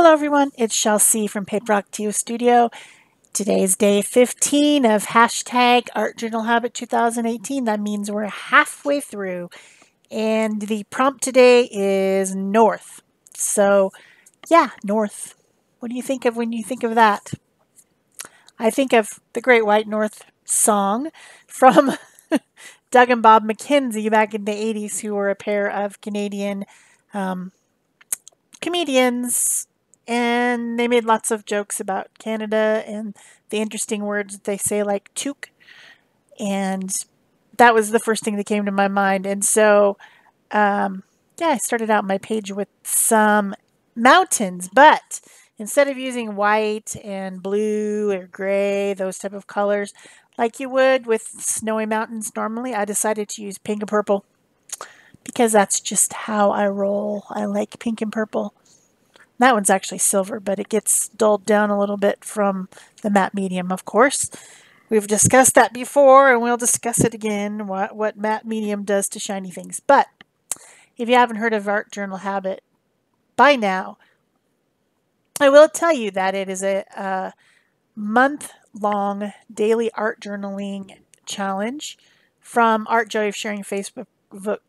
Hello everyone, it's Shel C from PaperOcotilloStudio. Today is day 15 of hashtag Art Journal Habit 2018. That means we're halfway through. And the prompt today is north. So yeah, north. What do you think of when you think of that? I think of the Great White North song from Doug and Bob McKenzie back in the 80s, who were a pair of Canadian comedians, and they made lots of jokes about Canada and the interesting words they say, like toque. And that was the first thing that came to my mind. And so, yeah, I started out my page with some mountains, but instead of using white and blue or gray, those type of colors, like you would with snowy mountains normally, I decided to use pink and purple because that's just how I roll. I like pink and purple. That one's actually silver, but it gets dulled down a little bit from the matte medium, of course. We've discussed that before, and we'll discuss it again, what matte medium does to shiny things. But if you haven't heard of Art Journal Habit by now, I will tell you that it is a month-long daily art journaling challenge from Art Joy of Sharing Facebook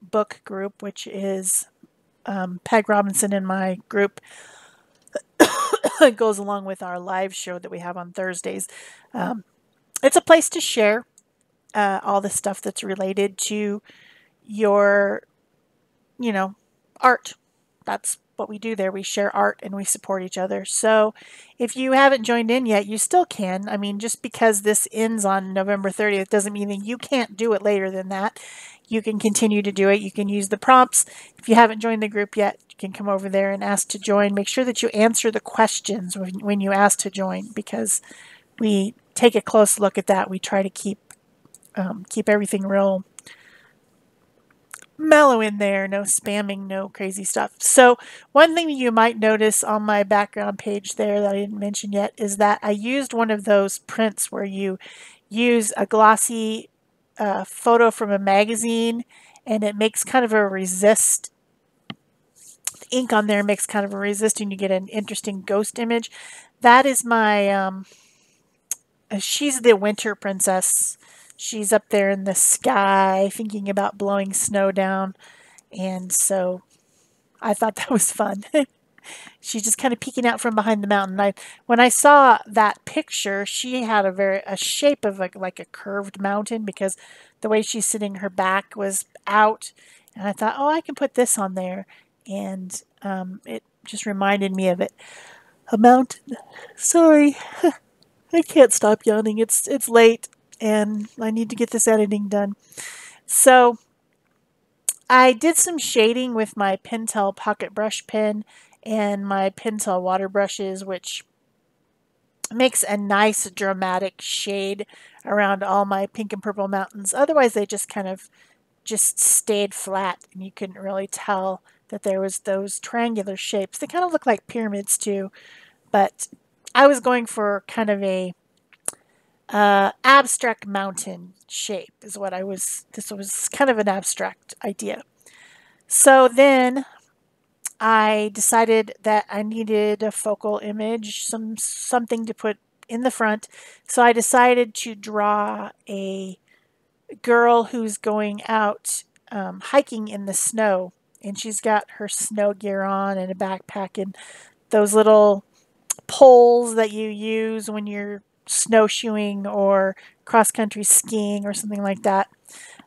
book group, which is Peg Robinson in my group. It goes along with our live show that we have on Thursdays. It's a place to share all the stuff that's related to your, art. That's what we do there. We share art and we support each other. So if you haven't joined in yet, you still can. I mean, just because this ends on November 30th doesn't mean that you can't do it later than that. You can continue to do it. You can use the prompts. If you haven't joined the group yet, you can come over there and ask to join. Make sure that you answer the questions when you ask to join, because we take a close look at that. We try to keep everything real mellow in there, no spamming, no crazy stuff. So one thing you might notice on my background page there that I didn't mention yet is that I used one of those prints where you use a glossy photo from a magazine and it makes kind of a resist. The ink on there makes kind of a resist and you get an interesting ghost image. That is my, she's the winter princess. She's up there in the sky thinking about blowing snow down. And so I thought that was fun. She's just kind of peeking out from behind the mountain. When I saw that picture, she had a shape of like a curved mountain because the way she's sitting, her back was out. And I thought, oh, I can put this on there. And it just reminded me of it. A mountain. Sorry. I can't stop yawning. It's late and I need to get this editing done. So I did some shading with my Pentel pocket brush pen and my Pentel water brushes, which makes a nice dramatic shade around all my pink and purple mountains. Otherwise, they just kind of just stayed flat and you couldn't really tell that there was those triangular shapes. They kind of look like pyramids too, but I was going for kind of a abstract mountain shape is what I was. This was kind of an abstract idea. So then I decided that I needed a focal image, something to put in the front. So I decided to draw a girl who's going out hiking in the snow, and she's got her snow gear on and a backpack and those little poles that you use when you're snowshoeing or cross-country skiing or something like that,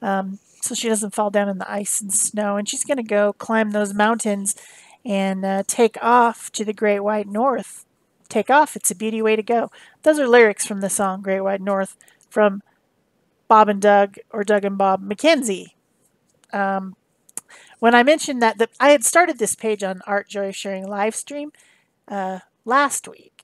so she doesn't fall down in the ice and snow. And she's going to go climb those mountains and take off to the Great White North. Take off, it's a beauty way to go. Those are lyrics from the song Great White North from Bob and Doug, or Doug and Bob McKenzie. When I mentioned that I had started this page on Art Joy Sharing live stream last week,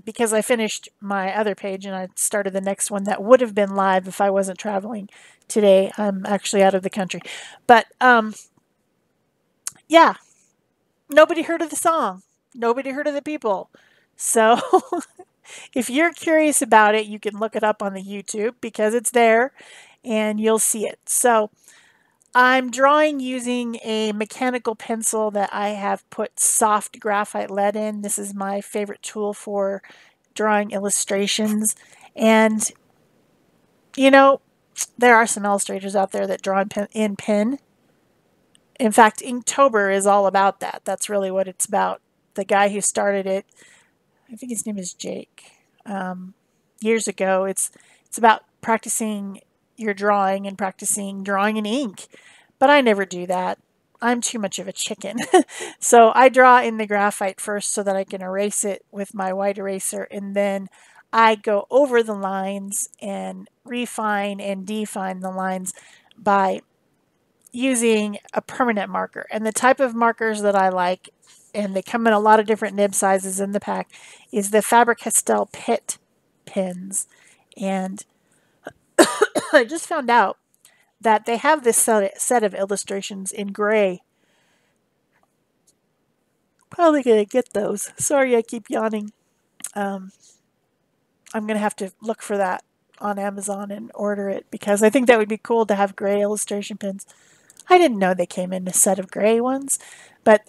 because I finished my other page and I started the next one that would have been live if I wasn't traveling today. I'm actually out of the country. But yeah, nobody heard of the song. Nobody heard of the people. So if you're curious about it, you can look it up on the YouTube because it's there and you'll see it. So I'm drawing using a mechanical pencil that I have put soft graphite lead in. This is my favorite tool for drawing illustrations. And, you know, there are some illustrators out there that draw in pen. In fact, Inktober is all about that. That's really what it's about. The guy who started it, I think his name is Jake, years ago. It's about practicing your drawing and practicing drawing in ink. But I never do that. I'm too much of a chicken. So I draw in the graphite first so that I can erase it with my white eraser, and then I go over the lines and refine and define the lines by using a permanent marker. And the type of markers that I like, and they come in a lot of different nib sizes in the pack, is the Faber-Castell Pitt pens. And I just found out that they have this set of illustrations in gray. Probably going to get those. Sorry, I keep yawning. I'm going to have to look for that on Amazon and order it because I think that would be cool to have gray illustration pens. I didn't know they came in a set of gray ones, but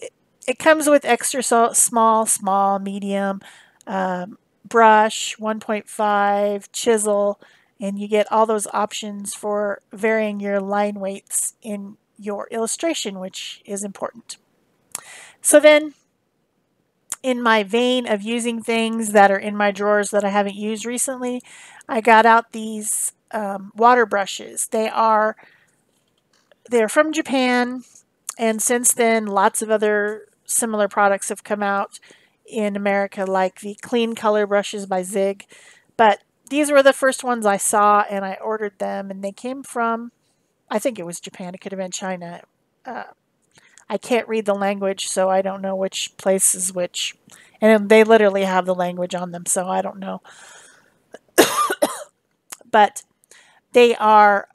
it comes with extra small, medium, brush, 1.5, chisel, and you get all those options for varying your line weights in your illustration, which is important. So then, in my vein of using things that are in my drawers that I haven't used recently, I got out these water brushes. They're from Japan, and since then, lots of other similar products have come out in America, like the Clean Color brushes by Zig. But these were the first ones I saw, and I ordered them, and they came from, I think it was Japan. It could have been China. I can't read the language, so I don't know which place is which. And they literally have the language on them, so I don't know. But they are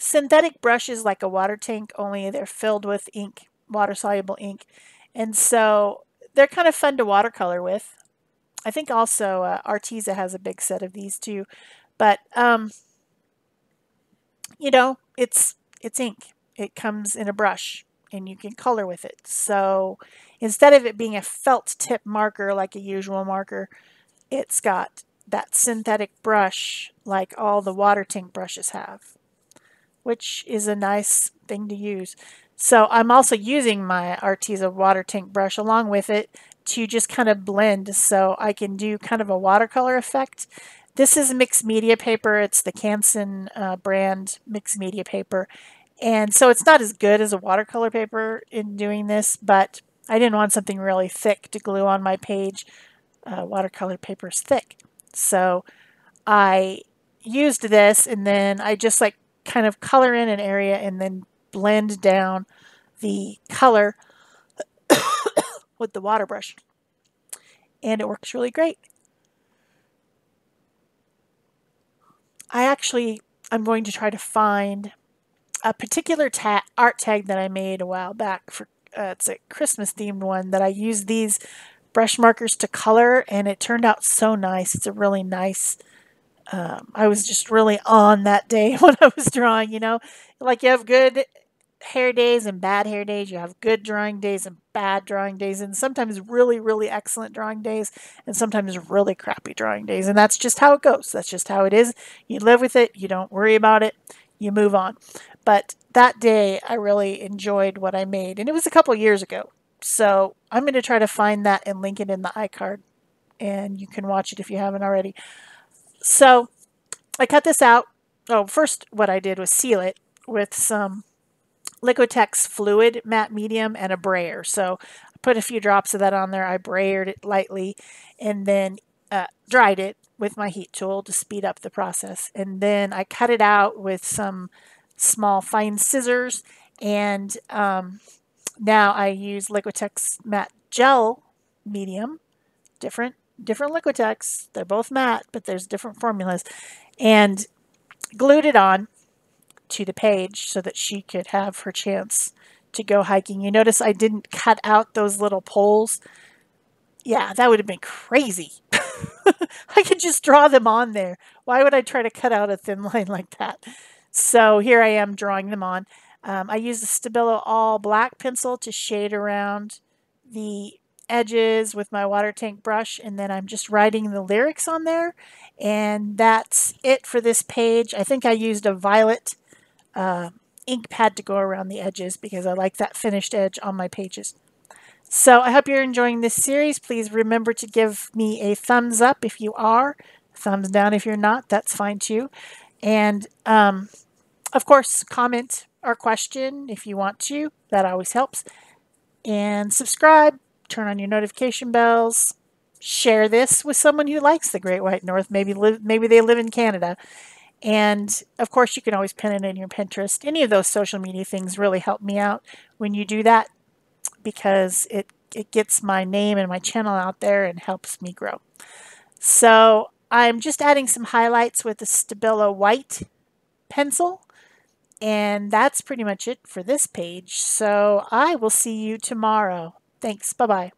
synthetic brushes like a water tank, only they're filled with ink, water-soluble ink. And so they're kind of fun to watercolor with. I think also Arteza has a big set of these too. But, you know, it's ink. It comes in a brush, and you can color with it. So instead of it being a felt tip marker like a usual marker, it's got that synthetic brush like all the water tank brushes have, which is a nice thing to use. So I'm also using my Arteza water tank brush along with it to just kind of blend so I can do kind of a watercolor effect. This is mixed media paper. It's the Canson brand mixed media paper. And so it's not as good as a watercolor paper in doing this, but I didn't want something really thick to glue on my page. Watercolor paper is thick. So I used this, and then I just like kind of color in an area and then blend down the color with the water brush. And it works really great. I'm going to try to find a particular art tag that I made a while back for it's a Christmas themed one that I used these brush markers to color, and it turned out so nice. It's a really nice I was just really on that day when I was drawing, you know, like you have good hair days and bad hair days. You have good drawing days and bad drawing days, and sometimes really, really excellent drawing days, and sometimes really crappy drawing days. And that's just how it goes. That's just how it is. You live with it. You don't worry about it. You move on. But that day, I really enjoyed what I made, and it was a couple years ago. So I'm going to try to find that and link it in the iCard, and you can watch it if you haven't already. So I cut this out. Oh, first what I did was seal it with some Liquitex fluid matte medium and a brayer. So I put a few drops of that on there. I brayered it lightly and then dried it with my heat tool to speed up the process. And then I cut it out with some small fine scissors, and now I use Liquitex matte gel medium, different Liquitex. They're both matte, but there's different formulas, and glued it on to the page so that she could have her chance to go hiking. You notice I didn't cut out those little poles. Yeah, that would have been crazy. I could just draw them on there. Why would I try to cut out a thin line like that? So here I am drawing them on. I use the Stabilo All Black pencil to shade around the edges with my water tank brush, and then I'm just writing the lyrics on there, and that's it for this page. I think I used a violet ink pad to go around the edges because I like that finished edge on my pages. So I hope you're enjoying this series. Please remember to give me a thumbs up if you are, thumbs down if you're not, that's fine too. And of course, comment or question if you want to, that always helps. And subscribe, turn on your notification bells, share this with someone who likes the Great White North. Maybe they live in Canada. And of course, you can always pin it in your Pinterest. Any of those social media things really help me out when you do that, because it gets my name and my channel out there and helps me grow. So I'm just adding some highlights with the Stabilo white pencil. And that's pretty much it for this page. So I will see you tomorrow. Thanks. Bye-bye.